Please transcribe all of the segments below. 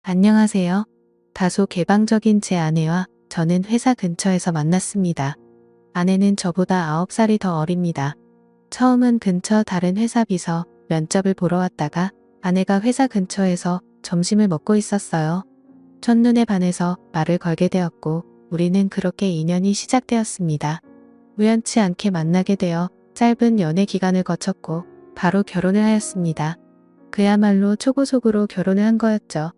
안녕하세요. 다소 개방적인 제 아내와 저는 회사 근처에서 만났습니다. 아내는 저보다 9살이 더 어립니다. 처음은 근처 다른 회사 비서 면접을 보러 왔다가 아내가 회사 근처에서 점심을 먹고 있었어요. 첫눈에 반해서 말을 걸게 되었고 우리는 그렇게 인연이 시작되었습니다. 우연치 않게 만나게 되어 짧은 연애 기간을 거쳤고 바로 결혼을 하였습니다. 그야말로 초고속으로 결혼을 한 거였죠.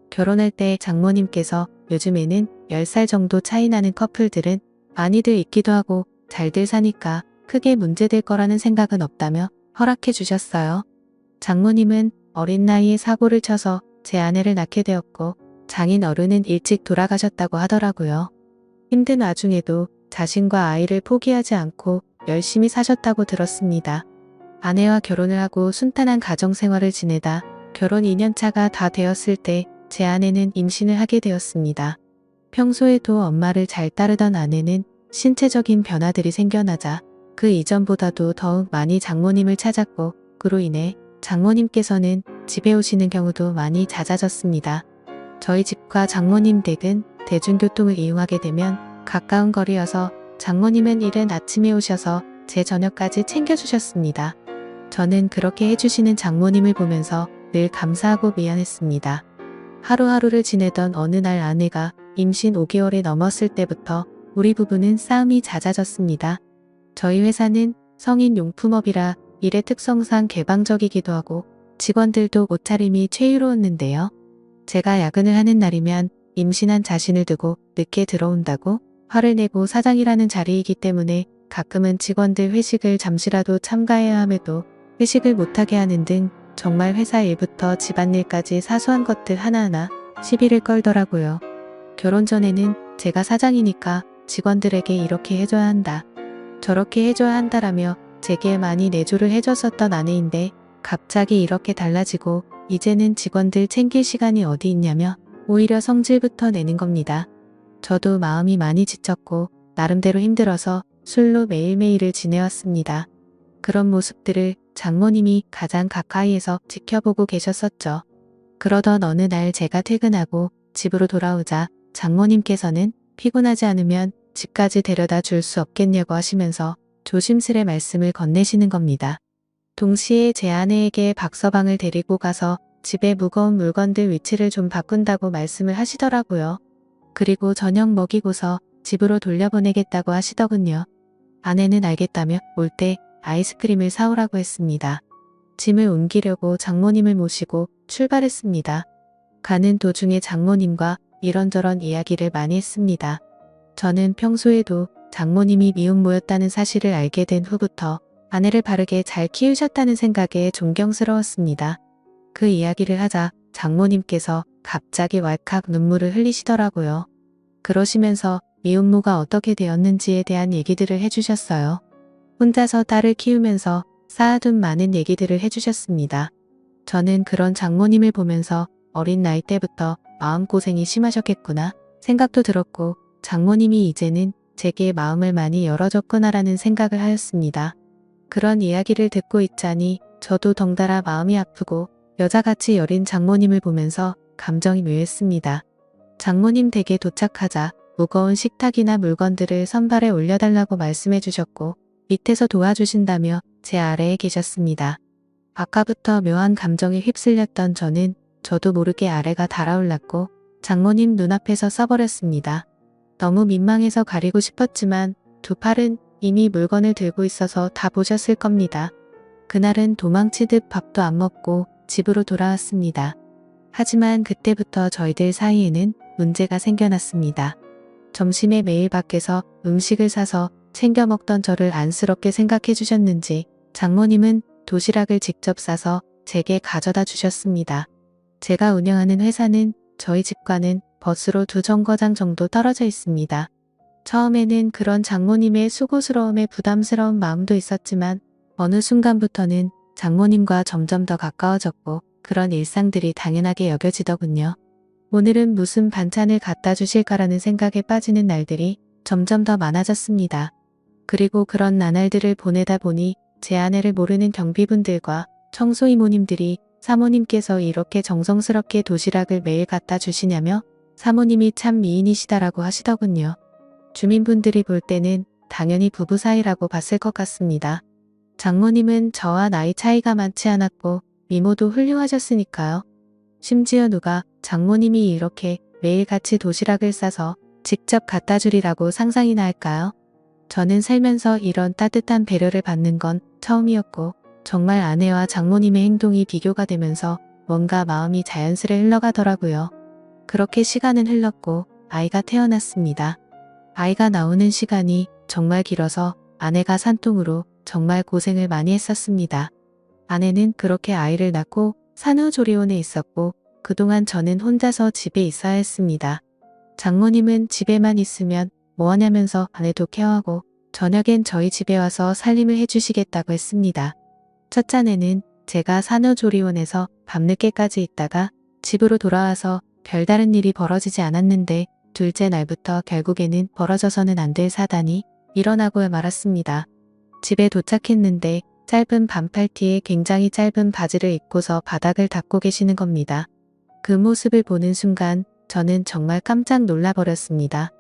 결혼할 때 장모님께서 요즘에는 10살 정도 차이 나는 커플들은 많이들 있기도 하고 잘들 사니까 크게 문제될 거라는 생각은 없다며 허락해 주셨어요. 장모님은 어린 나이에 사고를 쳐서 제 아내를 낳게 되었고 장인 어른은 일찍 돌아가셨다고 하더라고요. 힘든 와중에도 자신과 아이를 포기하지 않고 열심히 사셨다고 들었습니다. 아내와 결혼을 하고 순탄한 가정 생활을 지내다 결혼 2년차가 다 되었을 때 제 아내는 임신을 하게 되었습니다. 평소에도 엄마를 잘 따르던 아내는 신체적인 변화들이 생겨나자 그 이전보다도 더욱 많이 장모님을 찾았고 그로 인해 장모님께서는 집에 오시는 경우도 많이 잦아졌습니다. 저희 집과 장모님 댁은 대중교통을 이용하게 되면 가까운 거리여서 장모님은 이른 아침에 오셔서 제 저녁까지 챙겨주셨습니다. 저는 그렇게 해주시는 장모님을 보면서 늘 감사하고 미안했습니다. 하루하루를 지내던 어느 날 아내가 임신 5개월이 넘었을 때부터 우리 부부는 싸움이 잦아졌습니다. 저희 회사는 성인용품업이라 일의 특성상 개방적이기도 하고 직원들도 옷차림이 최유로웠는데요. 제가 야근을 하는 날이면 임신한 자신을 두고 늦게 들어온다고 화를 내고 사장이라는 자리이기 때문에 가끔은 직원들 회식을 잠시라도 참가해야 함에도 회식을 못하게 하는 등 정말 회사 일부터 집안일까지 사소한 것들 하나하나 시비를 걸더라고요. 결혼 전에는 제가 사장이니까 직원들에게 이렇게 해줘야 한다, 저렇게 해줘야 한다라며 제게 많이 내조를 해줬었던 아내인데 갑자기 이렇게 달라지고 이제는 직원들 챙길 시간이 어디 있냐며 오히려 성질부터 내는 겁니다. 저도 마음이 많이 지쳤고 나름대로 힘들어서 술로 매일매일을 지내왔습니다. 그런 모습들을 장모님이 가장 가까이에서 지켜보고 계셨었죠. 그러던 어느 날 제가 퇴근하고 집으로 돌아오자 장모님께서는 피곤하지 않으면 집까지 데려다 줄 수 없겠냐고 하시면서 조심스레 말씀을 건네시는 겁니다. 동시에 제 아내에게 박서방을 데리고 가서 집에 무거운 물건들 위치를 좀 바꾼다고 말씀을 하시더라고요. 그리고 저녁 먹이고서 집으로 돌려보내겠다고 하시더군요. 아내는 알겠다며 올 때 아이스크림을 사오라고 했습니다. 짐을 옮기려고 장모님을 모시고 출발했습니다. 가는 도중에 장모님과 이런저런 이야기를 많이 했습니다. 저는 평소에도 장모님이 미혼모였다는 사실을 알게 된 후부터 아내를 바르게 잘 키우셨다는 생각에 존경스러웠습니다. 그 이야기를 하자 장모님께서 갑자기 왈칵 눈물을 흘리시더라고요. 그러시면서 미혼모가 어떻게 되었는지에 대한 얘기들을 해주셨어요. 혼자서 딸을 키우면서 쌓아둔 많은 얘기들을 해주셨습니다. 저는 그런 장모님을 보면서 어린 나이 때부터 마음고생이 심하셨겠구나 생각도 들었고 장모님이 이제는 제게 마음을 많이 열어줬구나라는 생각을 하였습니다. 그런 이야기를 듣고 있자니 저도 덩달아 마음이 아프고 여자같이 여린 장모님을 보면서 감정이 묘했습니다. 장모님 댁에 도착하자 무거운 식탁이나 물건들을 선발에 올려달라고 말씀해 주셨고 밑에서 도와주신다며 제 아래에 계셨습니다. 아까부터 묘한 감정에 휩쓸렸던 저는 저도 모르게 아래가 달아올랐고 장모님 눈앞에서 써버렸습니다. 너무 민망해서 가리고 싶었지만 두 팔은 이미 물건을 들고 있어서 다 보셨을 겁니다. 그날은 도망치듯 밥도 안 먹고 집으로 돌아왔습니다. 하지만 그때부터 저희들 사이에는 문제가 생겨났습니다. 점심에 매일 밖에서 음식을 사서 챙겨 먹던 저를 안쓰럽게 생각해 주셨는지 장모님은 도시락을 직접 싸서 제게 가져다 주셨습니다. 제가 운영하는 회사는 저희 집과는 버스로 2정거장 정도 떨어져 있습니다. 처음에는 그런 장모님의 수고스러움에 부담스러운 마음도 있었지만 어느 순간부터는 장모님과 점점 더 가까워졌고 그런 일상들이 당연하게 여겨지더군요. 오늘은 무슨 반찬을 갖다 주실까라는 생각에 빠지는 날들이 점점 더 많아졌습니다. 그리고 그런 나날들을 보내다 보니 제 아내를 모르는 경비분들과 청소 이모님들이 사모님께서 이렇게 정성스럽게 도시락을 매일 갖다 주시냐며 사모님이 참 미인이시다라고 하시더군요. 주민분들이 볼 때는 당연히 부부 사이라고 봤을 것 같습니다. 장모님은 저와 나이 차이가 많지 않았고 미모도 훌륭하셨으니까요. 심지어 누가 장모님이 이렇게 매일 같이 도시락을 싸서 직접 갖다 주리라고 상상이나 할까요? 저는 살면서 이런 따뜻한 배려를 받는 건 처음이었고 정말 아내와 장모님의 행동이 비교가 되면서 뭔가 마음이 자연스레 흘러가더라고요. 그렇게 시간은 흘렀고 아이가 태어났습니다. 아이가 나오는 시간이 정말 길어서 아내가 산통으로 정말 고생을 많이 했었습니다. 아내는 그렇게 아이를 낳고 산후조리원에 있었고 그동안 저는 혼자서 집에 있어야 했습니다. 장모님은 집에만 있으면 뭐하냐면서 아내도 케어하고 저녁엔 저희 집에 와서 살림을 해주시겠다고 했습니다. 첫째는 제가 산후조리원에서 밤늦게까지 있다가 집으로 돌아와서 별다른 일이 벌어지지 않았는데 둘째 날부터 결국에는 벌어져서는 안 될 사단이 일어나고 말았습니다. 집에 도착했는데 짧은 반팔티에 굉장히 짧은 바지를 입고서 바닥을 닦고 계시는 겁니다. 그 모습을 보는 순간 저는 정말 깜짝 놀라버렸습니다.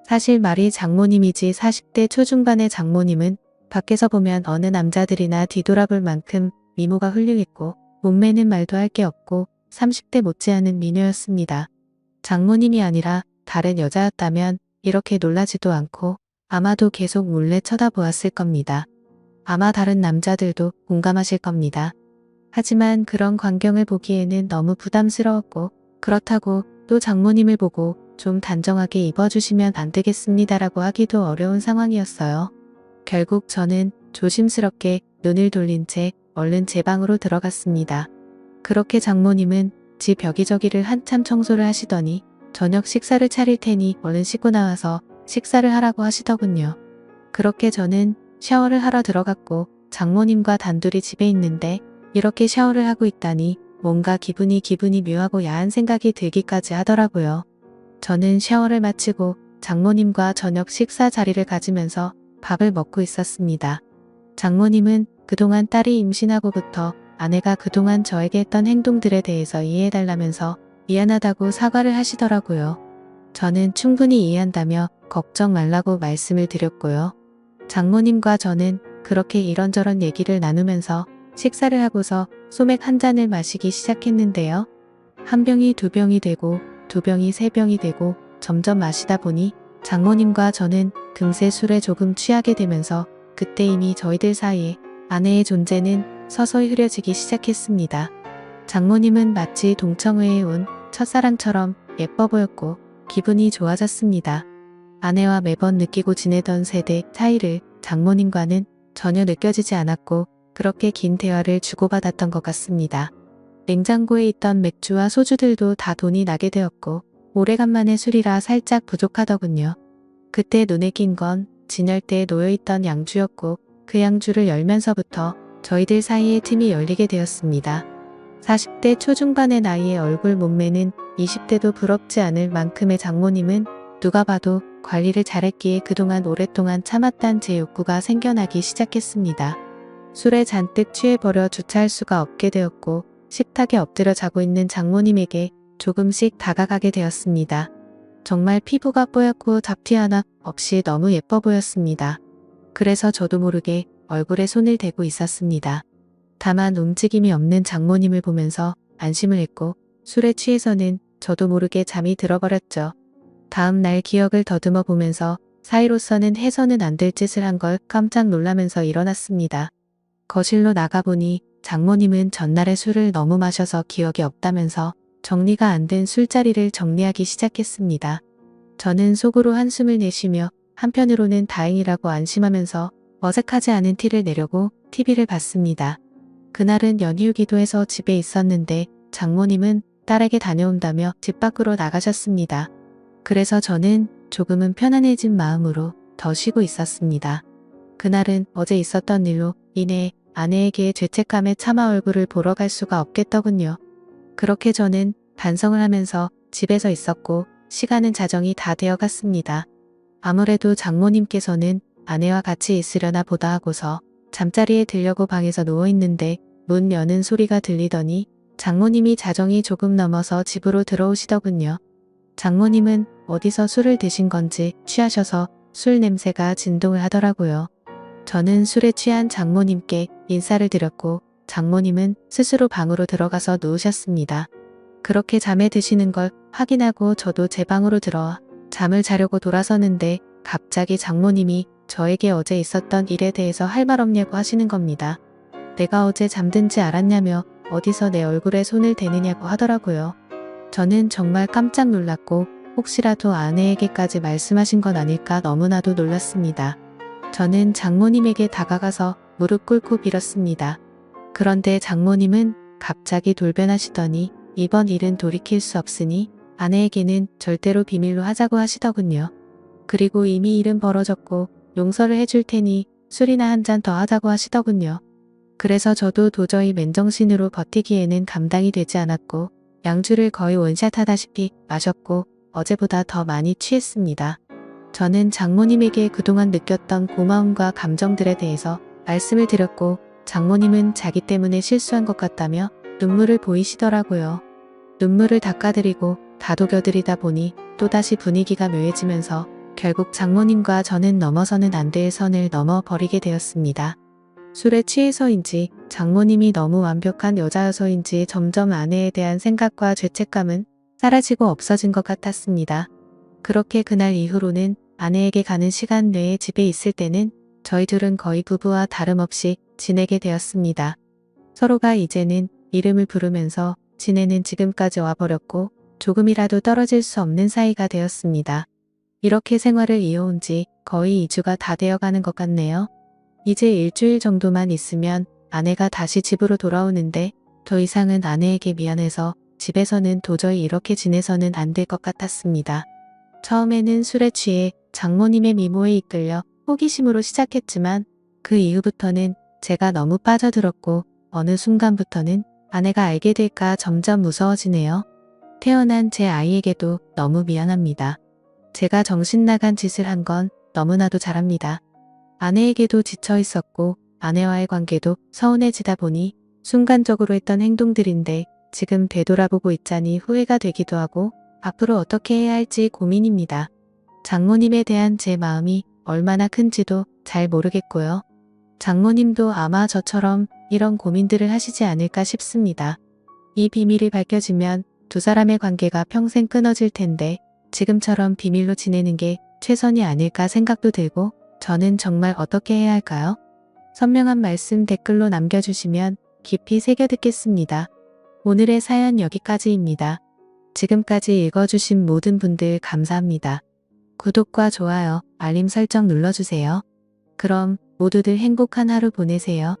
사실 말이 장모님이지 40대 초중반의 장모님은 밖에서 보면 어느 남자들이나 뒤돌아볼 만큼 미모가 훌륭했고 몸매는 말도 할 게 없고 30대 못지않은 미녀였습니다. 장모님이 아니라 다른 여자였다면 이렇게 놀라지도 않고 아마도 계속 몰래 쳐다보았을 겁니다. 아마 다른 남자들도 공감하실 겁니다. 하지만 그런 광경을 보기에는 너무 부담스러웠고 그렇다고 또 장모님을 보고 좀 단정하게 입어주시면 안 되겠습니다라고 하기도 어려운 상황이었어요. 결국 저는 조심스럽게 눈을 돌린 채 얼른 제 방으로 들어갔습니다. 그렇게 장모님은 집 여기저기를 한참 청소를 하시더니 저녁 식사를 차릴 테니 얼른 씻고 나와서 식사를 하라고 하시더군요. 그렇게 저는 샤워를 하러 들어갔고 장모님과 단둘이 집에 있는데 이렇게 샤워를 하고 있다니 뭔가 기분이 묘하고 야한 생각이 들기까지 하더라고요. 저는 샤워를 마치고 장모님과 저녁 식사 자리를 가지면서 밥을 먹고 있었습니다. 장모님은 그동안 딸이 임신하고부터 아내가 그동안 저에게 했던 행동들에 대해서 이해해달라면서 미안하다고 사과를 하시더라고요. 저는 충분히 이해한다며 걱정 말라고 말씀을 드렸고요. 장모님과 저는 그렇게 이런저런 얘기를 나누면서 식사를 하고서 소맥 한 잔을 마시기 시작했는데요. 한 병이 두 병이 되고 두 병이 세 병이 되고 점점 마시다 보니 장모님과 저는 금세 술에 조금 취하게 되면서 그때 이미 저희들 사이에 아내의 존재는 서서히 흐려지기 시작했습니다. 장모님은 마치 동청회에 온 첫사랑처럼 예뻐 보였고 기분이 좋아졌습니다. 아내와 매번 느끼고 지내던 세대 차이를 장모님과는 전혀 느껴지지 않았고 그렇게 긴 대화를 주고받았던 것 같습니다. 냉장고에 있던 맥주와 소주들도 다 돈이 나게 되었고 오래간만에 술이라 살짝 부족하더군요. 그때 눈에 띈 건 진열대에 놓여있던 양주였고 그 양주를 열면서부터 저희들 사이에 틈이 열리게 되었습니다. 40대 초중반의 나이에 얼굴 몸매는 20대도 부럽지 않을 만큼의 장모님은 누가 봐도 관리를 잘했기에 그동안 오랫동안 참았던 제 욕구가 생겨나기 시작했습니다. 술에 잔뜩 취해버려 주차할 수가 없게 되었고 식탁에 엎드려 자고 있는 장모님에게 조금씩 다가가게 되었습니다. 정말 피부가 뽀얗고 잡티 하나 없이 너무 예뻐 보였습니다. 그래서 저도 모르게 얼굴에 손을 대고 있었습니다. 다만 움직임이 없는 장모님을 보면서 안심을 했고 술에 취해서는 저도 모르게 잠이 들어버렸죠. 다음 날 기억을 더듬어 보면서 사이로서는 해서는 안 될 짓을 한 걸 깜짝 놀라면서 일어났습니다. 거실로 나가보니 장모님은 전날에 술을 너무 마셔서 기억이 없다면서 정리가 안 된 술자리를 정리하기 시작했습니다. 저는 속으로 한숨을 내쉬며 한편으로는 다행이라고 안심하면서 어색하지 않은 티를 내려고 TV를 봤습니다. 그날은 연휴이기도 해서 집에 있었는데 장모님은 딸에게 다녀온다며 집 밖으로 나가셨습니다. 그래서 저는 조금은 편안해진 마음으로 더 쉬고 있었습니다. 그날은 어제 있었던 일로 인해 아내에게 죄책감에 차마 얼굴을 보러 갈 수가 없겠더군요. 그렇게 저는 반성을 하면서 집에서 있었고 시간은 자정이 다 되어 갔습니다. 아무래도 장모님께서는 아내와 같이 있으려나 보다 하고서 잠자리에 들려고 방에서 누워있는데 문 여는 소리가 들리더니 장모님이 자정이 조금 넘어서 집으로 들어오시더군요. 장모님은 어디서 술을 드신 건지 취하셔서 술 냄새가 진동을 하더라고요. 저는 술에 취한 장모님께 인사를 드렸고 장모님은 스스로 방으로 들어가서 누우셨습니다. 그렇게 잠에 드시는 걸 확인하고 저도 제 방으로 들어와 잠을 자려고 돌아서는데 갑자기 장모님이 저에게 어제 있었던 일에 대해서 할 말 없냐고 하시는 겁니다. 내가 어제 잠든지 알았냐며 어디서 내 얼굴에 손을 대느냐고 하더라고요. 저는 정말 깜짝 놀랐고 혹시라도 아내에게까지 말씀하신 건 아닐까 너무나도 놀랐습니다. 저는 장모님에게 다가가서 무릎 꿇고 빌었습니다. 그런데 장모님은 갑자기 돌변하시더니 이번 일은 돌이킬 수 없으니 아내에게는 절대로 비밀로 하자고 하시더군요. 그리고 이미 일은 벌어졌고 용서를 해줄 테니 술이나 한 잔 더 하자고 하시더군요. 그래서 저도 도저히 맨정신으로 버티기에는 감당이 되지 않았고 양주를 거의 원샷 하다시피 마셨고 어제보다 더 많이 취했습니다. 저는 장모님에게 그동안 느꼈던 고마움과 감정들에 대해서 말씀을 드렸고 장모님은 자기 때문에 실수한 것 같다며 눈물을 보이시더라고요. 눈물을 닦아드리고 다독여드리다 보니 또다시 분위기가 묘해지면서 결국 장모님과 저는 넘어서는 안 될 선을 넘어버리게 되었습니다. 술에 취해서인지 장모님이 너무 완벽한 여자여서인지 점점 아내에 대한 생각과 죄책감은 사라지고 없어진 것 같았습니다. 그렇게 그날 이후로는 아내에게 가는 시간 내에 집에 있을 때는 저희 둘은 거의 부부와 다름없이 지내게 되었습니다. 서로가 이제는 이름을 부르면서 지내는 지금까지 와버렸고 조금이라도 떨어질 수 없는 사이가 되었습니다. 이렇게 생활을 이어온 지 거의 2주가 다 되어가는 것 같네요. 이제 일주일 정도만 있으면 아내가 다시 집으로 돌아오는데 더 이상은 아내에게 미안해서 집에서는 도저히 이렇게 지내서는 안 될 것 같았습니다. 처음에는 술에 취해 장모님의 미모에 이끌려 호기심으로 시작했지만 그 이후부터는 제가 너무 빠져들었고 어느 순간부터는 아내가 알게 될까 점점 무서워지네요. 태어난 제 아이에게도 너무 미안합니다. 제가 정신 나간 짓을 한 건 너무나도 잘합니다. 아내에게도 지쳐 있었고 아내와의 관계도 서운해지다 보니 순간적으로 했던 행동들인데 지금 되돌아보고 있자니 후회가 되기도 하고 앞으로 어떻게 해야 할지 고민입니다. 장모님에 대한 제 마음이 얼마나 큰지도 잘 모르겠고요. 장모님도 아마 저처럼 이런 고민들을 하시지 않을까 싶습니다. 이 비밀이 밝혀지면 두 사람의 관계가 평생 끊어질 텐데 지금처럼 비밀로 지내는 게 최선이 아닐까 생각도 들고 저는 정말 어떻게 해야 할까요? 선명한 말씀 댓글로 남겨주시면 깊이 새겨듣겠습니다. 오늘의 사연 여기까지입니다. 지금까지 읽어주신 모든 분들 감사합니다. 구독과 좋아요, 알림 설정 눌러주세요. 그럼 모두들 행복한 하루 보내세요.